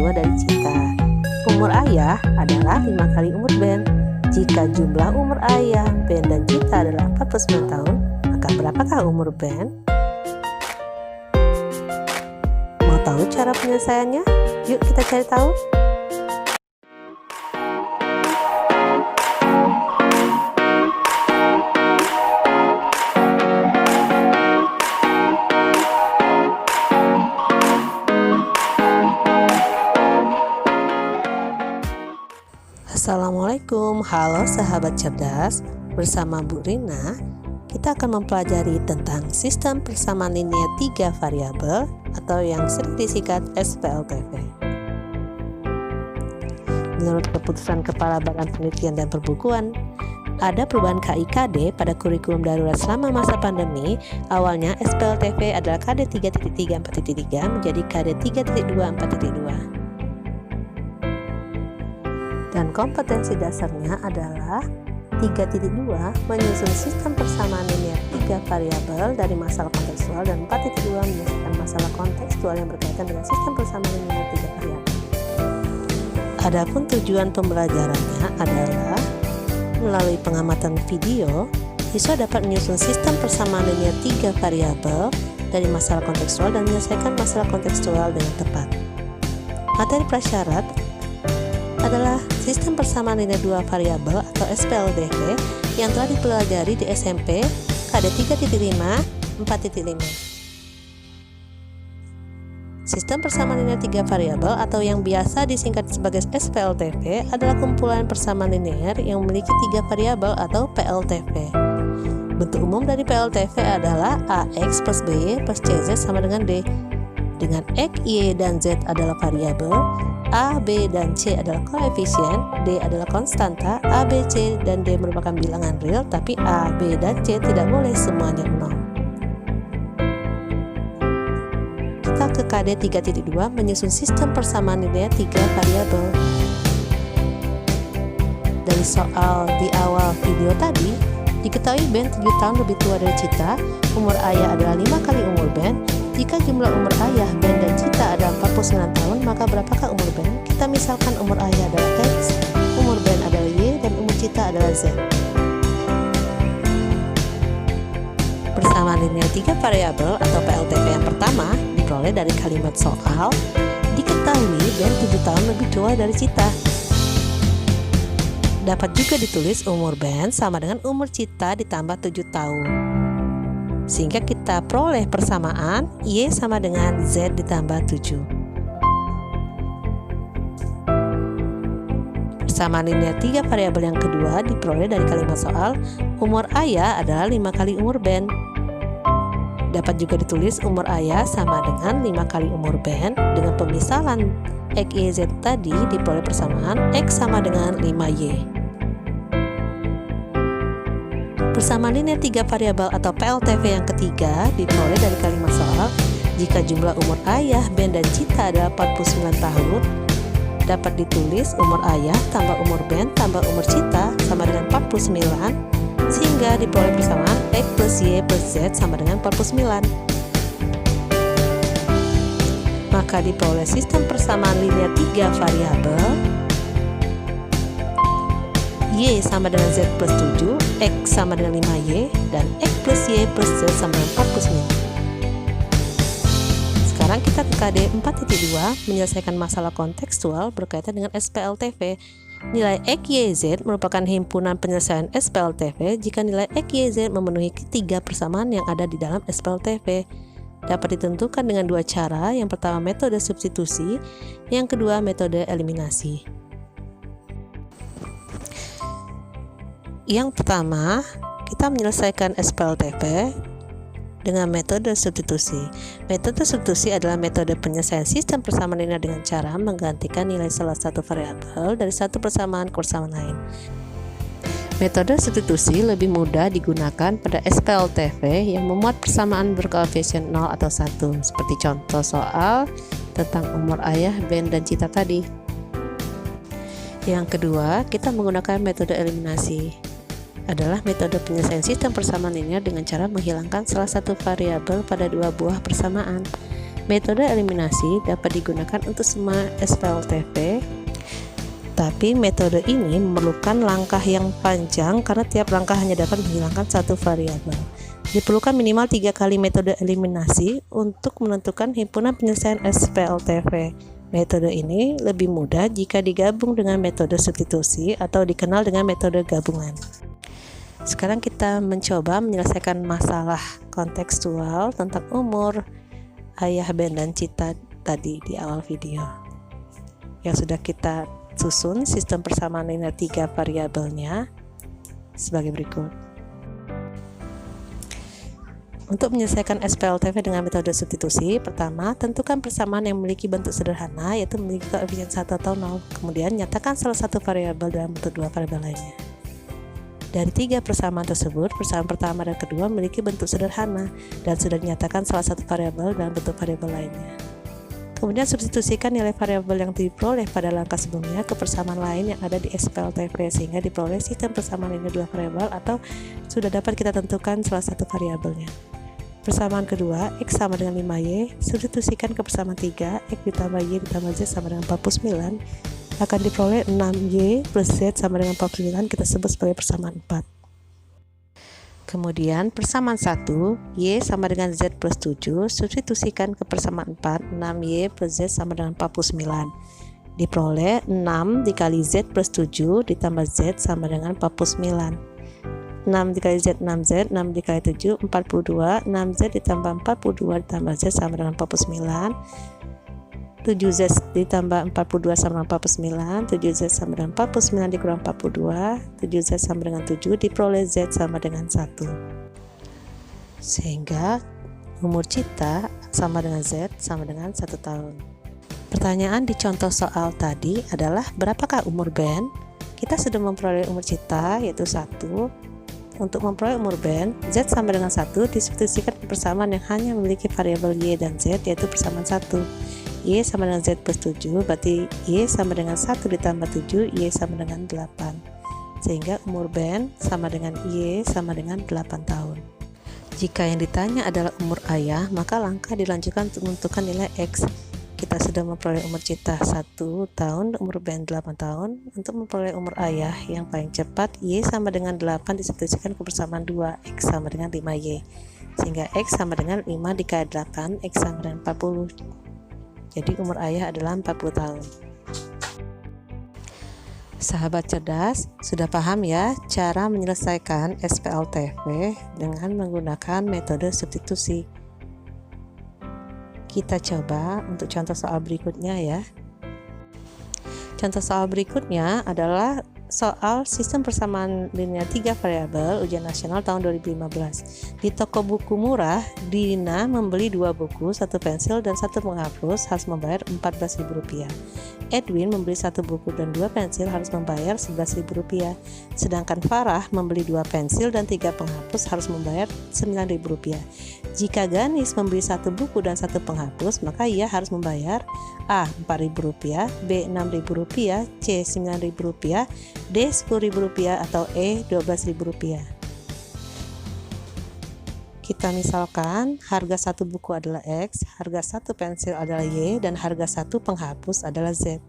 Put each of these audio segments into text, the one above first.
tua dari Cita. Umur ayah adalah 5 kali umur Ben. Jika jumlah umur ayah, Ben, dan Cita adalah 49 tahun, maka berapakah umur Ben? Mau tahu cara penyelesaiannya? Yuk kita cari tahu. Assalamualaikum, halo sahabat cerdas. Bersama Bu Rina, kita akan mempelajari tentang sistem persamaan linear 3 variabel atau yang sering disingkat SPLTV. Menurut keputusan Kepala Badan Penelitian dan Perbukuan, ada perubahan KIKD pada kurikulum darurat selama masa pandemi. Awalnya SPLTV adalah KD 3.3.4.3 menjadi KD 3.2.4.2. Dan kompetensi dasarnya adalah 3.2 menyusun sistem persamaan linear 3 variabel dari masalah kontekstual, dan 4.2 menyelesaikan masalah kontekstual yang berkaitan dengan sistem persamaan linear 3 variabel. Adapun tujuan pembelajarannya adalah melalui pengamatan video, siswa dapat menyusun sistem persamaan linear 3 variabel dari masalah kontekstual dan menyelesaikan masalah kontekstual dengan tepat. Materi prasyarat adalah sistem persamaan linear 2 variabel atau SPLTV yang telah dipelajari di SMP KD 3.5 4.5. Sistem persamaan linear 3 variabel atau yang biasa disingkat sebagai SPLTV adalah kumpulan persamaan linear yang memiliki 3 variabel atau PLTV. Bentuk umum dari PLTV adalah AX plus BY plus CZ sama dengan D, dengan X, Y, dan Z adalah variabel, A, B, dan C adalah koefisien, D adalah konstanta, A, B, C, dan D merupakan bilangan real, tapi A, B, dan C tidak boleh semuanya 0. Kita ke KD 3.2 menyusun sistem persamaan linear 3 variabel. Dari soal di awal video tadi, diketahui Ben 7 tahun lebih tua dari Cita, umur ayah adalah 5 kali umur Ben. Jika jumlah umur ayah, Ben, dan Cita adalah 49 tahun, maka berapakah umur Ben? Kita misalkan umur ayah adalah X, umur Ben adalah Y, dan umur Cita adalah Z. Persamaan linear 3 variabel atau PLTV yang pertama diperoleh dari kalimat soal. Diketahui Ben 7 tahun lebih tua dari Cita. Dapat juga ditulis umur Ben sama dengan umur Cita ditambah 7 tahun. Sehingga kita peroleh persamaan Y sama dengan Z ditambah 7. Persamaan linear 3 variabel yang kedua diperoleh dari kalimat soal. Umur ayah adalah 5 kali umur Ben. Dapat juga ditulis umur ayah sama dengan 5 kali umur Ben. Dengan pemisalan X, Y, Z tadi diperoleh persamaan X sama dengan 5Y. Persamaan linear 3 variabel atau PLTV yang ketiga diperoleh dari kalimat soal. Jika jumlah umur ayah, Ben, dan Cita adalah 49 tahun, dapat ditulis umur ayah tambah umur Ben tambah umur Cita sama dengan 49, sehingga diperoleh persamaan X plus Y plus Z sama dengan 49. Maka diperoleh sistem persamaan linear 3 variabel Y sama dengan Z plus 7, X sama dengan 5Y, dan X plus Y plus Z sama dengan 49. Sekarang kita ke KD 4.2 menyelesaikan masalah kontekstual berkaitan dengan SPLTV. Nilai X, Y, Z merupakan himpunan penyelesaian SPLTV jika nilai X, Y, Z memenuhi ketiga persamaan yang ada di dalam SPLTV. Dapat ditentukan dengan dua cara, yang pertama metode substitusi, yang kedua metode eliminasi. Yang pertama, kita menyelesaikan SPLTV dengan metode substitusi. Metode substitusi adalah metode penyelesaian sistem persamaan linear dengan cara menggantikan nilai salah satu variabel dari satu persamaan ke persamaan lain. Metode substitusi lebih mudah digunakan pada SPLTV yang memuat persamaan berkoefisien 0 atau 1, seperti contoh soal tentang umur ayah, Ben, dan Cita tadi. Yang kedua, kita menggunakan metode eliminasi. Adalah metode penyelesaian sistem persamaan linear dengan cara menghilangkan salah satu variabel pada dua buah persamaan. Metode eliminasi dapat digunakan untuk semua SPLTV, tapi metode ini memerlukan langkah yang panjang karena tiap langkah hanya dapat menghilangkan satu variabel. Diperlukan minimal 3 kali metode eliminasi untuk menentukan himpunan penyelesaian SPLTV. Metode ini lebih mudah jika digabung dengan metode substitusi atau dikenal dengan metode gabungan. Sekarang kita mencoba menyelesaikan masalah kontekstual tentang umur ayah Ben dan Cita tadi di awal video. Yang sudah kita susun sistem persamaan linear 3 variabelnya sebagai berikut. Untuk menyelesaikan SPLTV dengan metode substitusi, pertama, tentukan persamaan yang memiliki bentuk sederhana, yaitu memiliki koefisien 1 atau 0. Kemudian, nyatakan salah satu variabel dalam bentuk 2 variabel lainnya. Dari 3 persamaan tersebut, persamaan pertama dan kedua memiliki bentuk sederhana, dan sudah dinyatakan salah satu variabel dalam bentuk variabel lainnya. Kemudian, substitusikan nilai variabel yang diperoleh pada langkah sebelumnya ke persamaan lain yang ada di SPLTV, sehingga diperoleh sistem persamaan ini 2 variabel, atau sudah dapat kita tentukan salah satu variabelnya. Persamaan kedua, X sama dengan 5Y, substitusikan ke persamaan 3, X ditambah Y ditambah Z sama dengan 49, akan diperoleh 6Y plus Z sama dengan 49, kita sebut sebagai persamaan 4. Kemudian persamaan 1, Y sama dengan Z plus 7, substitusikan ke persamaan 4, 6Y plus Z sama dengan 49. Diperoleh 6 dikali Z plus 7 ditambah Z sama dengan 49. 6 dikali Z, 6Z, 6 dikali 7, 42, 6Z ditambah 42 ditambah Z sama dengan 49, 7Z ditambah 42 sama dengan 49, 7Z sama dengan 49 dikurang 42, 7Z sama dengan 7, diperoleh Z sama dengan 1. Sehingga umur Cita sama dengan Z sama dengan 1 tahun. Pertanyaan di contoh soal tadi adalah berapakah umur Ben? Kita sudah memperoleh umur Cita yaitu 1. Untuk memperoleh umur Ben, Z sama dengan 1 disubstitusikan ke persamaan yang hanya memiliki variabel Y dan Z, yaitu persamaan 1. Y sama dengan Z plus 7, berarti Y sama dengan 1 ditambah 7, Y sama dengan 8. Sehingga umur Ben sama dengan Y sama dengan 8 tahun. Jika yang ditanya adalah umur ayah, maka langkah dilanjutkan untuk menentukan nilai X. Kita sudah memperoleh umur Cita 1 tahun, umur Ben 8 tahun. Untuk memperoleh umur ayah yang paling cepat, Y sama dengan 8 disubstitusikan ke persamaan 2, X sama dengan 5Y. Sehingga X sama dengan 5 dikali 8, X sama dengan 40. Jadi umur ayah adalah 40 tahun. Sahabat cerdas, sudah paham ya cara menyelesaikan SPLTV dengan menggunakan metode substitusi. Kita coba untuk contoh soal berikutnya ya. Contoh soal berikutnya adalah soal sistem persamaan linear 3 variabel ujian nasional tahun 2015. Di toko buku murah, Dina membeli 2 buku, 1 pensil dan 1 penghapus, harus membayar Rp14.000. Edwin membeli 1 buku dan 2 pensil, harus membayar Rp11.000. Sedangkan Farah membeli 2 pensil dan 3 penghapus, harus membayar Rp9.000. Jika Ganis membeli 1 buku dan 1 penghapus, maka ia harus membayar A. Rp4.000, B. Rp6.000, C. Rp9.000, D. Rp10.000 atau E. Rp12.000. Kita misalkan harga 1 buku adalah X, harga 1 pensil adalah Y, dan harga 1 penghapus adalah Z.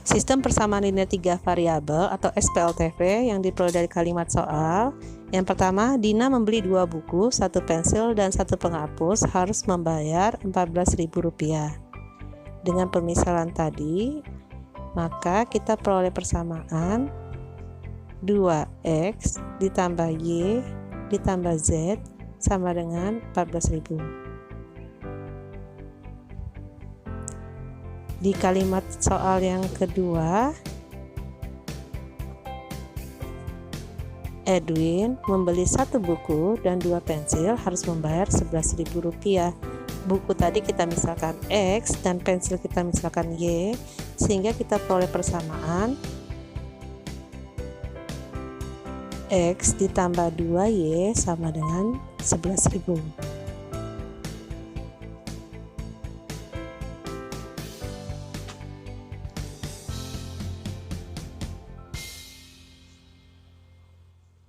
Sistem persamaan linear 3 variabel atau SPLTV yang diperoleh dari kalimat soal. Yang pertama, Dina membeli 2 buku, 1 pensil dan 1 penghapus, harus membayar Rp14.000. Dengan pemisalan tadi, maka kita peroleh persamaan 2X ditambah Y ditambah Z sama dengan 14.000. Di kalimat soal yang kedua, Edwin membeli 1 buku dan 2 pensil, harus membayar Rp11.000. Buku tadi kita misalkan X dan pensil kita misalkan Y, sehingga kita peroleh persamaan X ditambah 2Y sama dengan 11.000.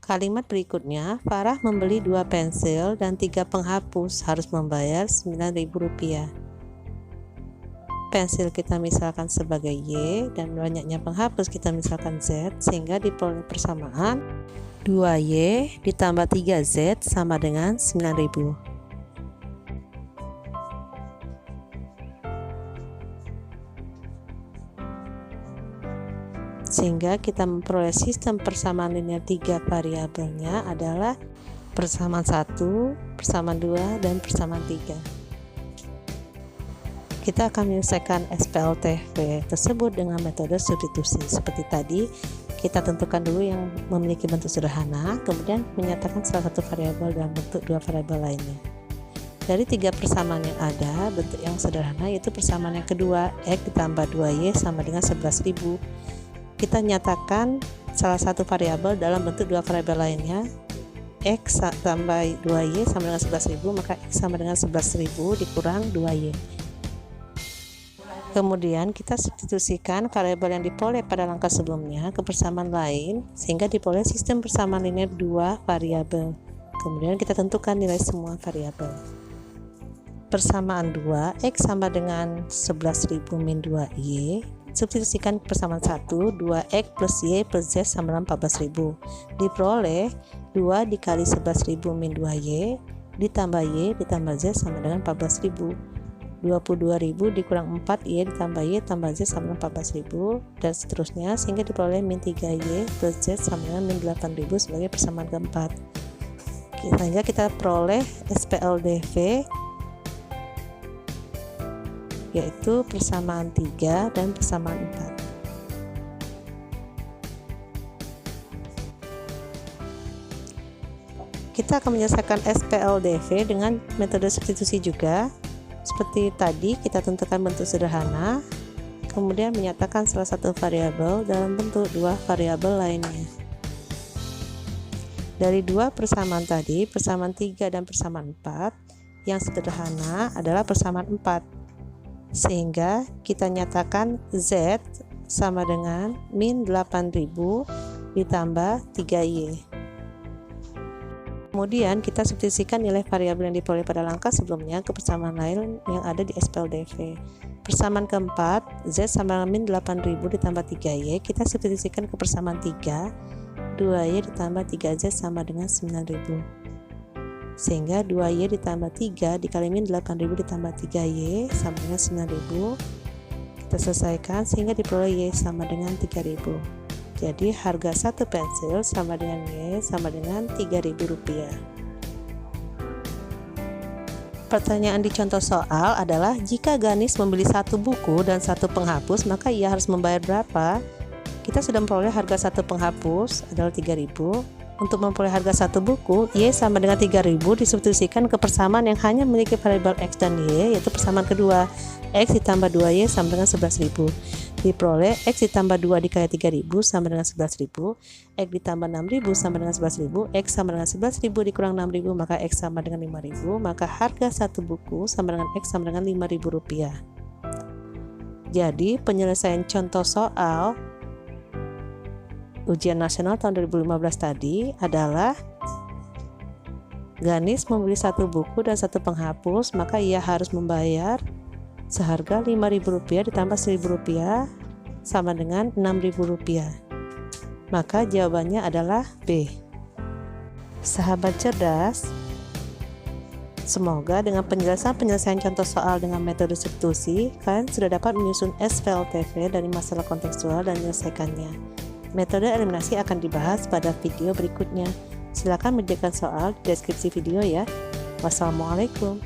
Kalimat berikutnya, Farah membeli 2 pensil dan 3 penghapus, harus membayar Rp9.000. Pensil kita misalkan sebagai Y dan banyaknya penghapus kita misalkan Z, sehingga diperoleh persamaan 2Y ditambah 3Z sama dengan 9.000. Sehingga kita memperoleh sistem persamaan linear 3 variabelnya adalah persamaan 1, persamaan 2, dan persamaan 3. Kita akan menyelesaikan SPLTV tersebut dengan metode substitusi. Seperti tadi, kita tentukan dulu yang memiliki bentuk sederhana, kemudian menyatakan salah satu variabel dalam bentuk 2 variabel lainnya. Dari 3 persamaan yang ada, bentuk yang sederhana yaitu persamaan yang kedua, X ditambah 2Y sama dengan 11.000. Kita nyatakan salah satu variabel dalam bentuk 2 variabel lainnya, X tambah 2Y sama dengan 11.000, maka X sama dengan 11.000 dikurang 2Y. Kemudian kita substitusikan variabel yang diperoleh pada langkah sebelumnya ke persamaan lain, sehingga diperoleh sistem persamaan linear 2 variabel. Kemudian kita tentukan nilai semua variabel. Persamaan 2, X sama dengan 11.000 min 2Y. Substitusikan persamaan 1, 2X plus Y plus Z sama dengan 14.000. Diperoleh 2 dikali 11.000 min 2Y ditambah Y ditambah Z sama dengan 14.000. 22.000 dikurang 4Y ditambah Y tambah Z sama dengan 14.000, dan seterusnya, sehingga diperoleh min 3Y plus Z sama dengan min 8.000 sebagai persamaan keempat. Sehingga kita peroleh SPLDV yaitu persamaan 3 dan persamaan 4. Kita akan menyelesaikan SPLDV dengan metode substitusi juga. Seperti tadi, kita tentukan bentuk sederhana, kemudian menyatakan salah satu variabel dalam bentuk 2 variabel lainnya. Dari 2 persamaan tadi, persamaan 3 dan persamaan 4, yang sederhana adalah persamaan 4. Sehingga kita nyatakan Z sama dengan min 8.000 ditambah 3Y. Kemudian kita substitusikan nilai variabel yang diperoleh pada langkah sebelumnya ke persamaan lain yang ada di SPLDV. Persamaan keempat, Z sama dengan min 8.000 ditambah 3Y, kita substitusikan ke persamaan 3, 2Y ditambah 3Z sama dengan 9.000. Sehingga 2Y ditambah 3 dikali min 8.000 ditambah 3Y sama dengan 9.000. Kita selesaikan sehingga diperoleh Y sama dengan 3.000. Jadi harga satu pensil sama dengan Y sama dengan Rp3.000. Pertanyaan di contoh soal adalah, jika Ganis membeli 1 buku dan 1 penghapus, maka ia harus membayar berapa? Kita sudah memperoleh harga 1 penghapus adalah Rp3.000. Untuk memperoleh harga 1 buku, Y sama dengan Rp3.000 disubstitusikan ke persamaan yang hanya memiliki variabel X dan Y, yaitu persamaan kedua, X ditambah 2Y sama dengan 11.000. Diperoleh X ditambah 2 dikali 3.000 sama dengan 11.000, X ditambah 6.000 sama dengan 11.000, X sama dengan 11.000 dikurang 6.000, maka X sama dengan 5.000, maka harga 1 buku sama dengan X sama dengan Rp5.000. Jadi penyelesaian contoh soal ujian nasional tahun 2015 tadi adalah, Ganis membeli 1 buku dan 1 penghapus, maka ia harus membayar seharga Rp5.000 ditambah Rp1.000 sama dengan Rp6.000. Maka jawabannya adalah B. Sahabat cerdas, semoga dengan penyelesaian contoh soal dengan metode substitusi, kalian sudah dapat menyusun SPLTV dari masalah kontekstual dan menyelesaikannya. Metode eliminasi akan dibahas pada video berikutnya. Silakan mengerjakan soal di deskripsi video ya. Wassalamualaikum.